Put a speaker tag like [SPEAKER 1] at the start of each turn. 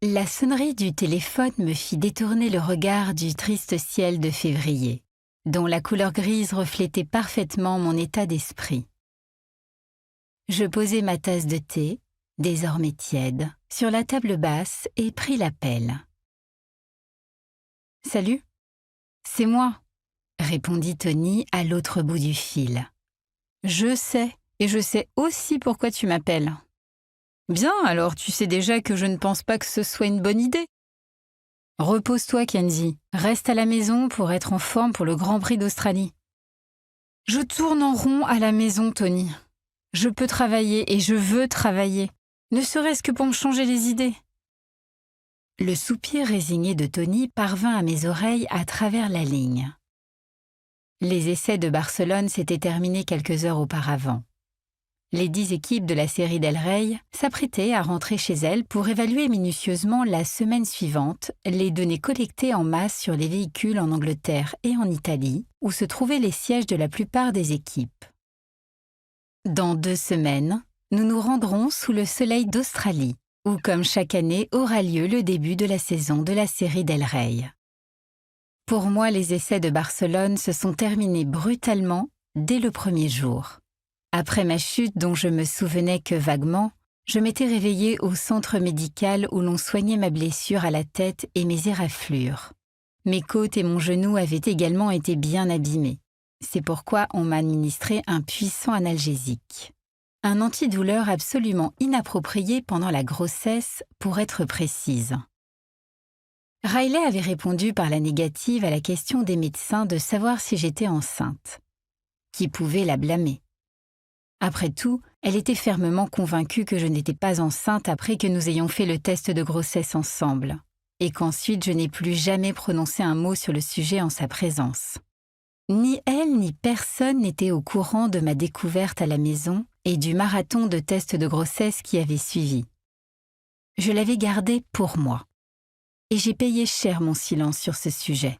[SPEAKER 1] La sonnerie du téléphone me fit détourner le regard du triste ciel de février, dont la couleur grise reflétait parfaitement mon état d'esprit. Je posai ma tasse de thé, désormais tiède, sur la table basse et pris l'appel. « Salut, c'est moi », répondit Tony à l'autre bout du fil. « Je sais, et je sais aussi pourquoi tu m'appelles. » « Bien, alors tu sais déjà que je ne pense pas que ce soit une bonne idée. » « Repose-toi, Kenzie. Reste à la maison pour être en forme pour le Grand Prix d'Australie. »« Je tourne en rond à la maison, Tony. Je peux travailler et je veux travailler, ne serait-ce que pour me changer les idées. » Le soupir résigné de Tony parvint à mes oreilles à travers la ligne. Les essais de Barcelone s'étaient terminés quelques heures auparavant. Les 10 équipes de la série Del Rey s'apprêtaient à rentrer chez elles pour évaluer minutieusement la semaine suivante les données collectées en masse sur les véhicules en Angleterre et en Italie, où se trouvaient les sièges de la plupart des équipes. Dans 2 semaines, nous nous rendrons sous le soleil d'Australie, où comme chaque année aura lieu le début de la saison de la série Del Rey. Pour moi, les essais de Barcelone se sont terminés brutalement dès le premier jour. Après ma chute dont je me souvenais que vaguement, je m'étais réveillée au centre médical où l'on soignait ma blessure à la tête et mes éraflures. Mes côtes et mon genou avaient également été bien abîmés. C'est pourquoi on m'a administré un puissant analgésique. Un antidouleur absolument inapproprié pendant la grossesse, pour être précise. Riley avait répondu par la négative à la question des médecins de savoir si j'étais enceinte. Qui pouvait la blâmer? Après tout, elle était fermement convaincue que je n'étais pas enceinte après que nous ayons fait le test de grossesse ensemble, et qu'ensuite je n'ai plus jamais prononcé un mot sur le sujet en sa présence. Ni elle ni personne n'était au courant de ma découverte à la maison et du marathon de tests de grossesse qui avait suivi. Je l'avais gardé pour moi, et j'ai payé cher mon silence sur ce sujet.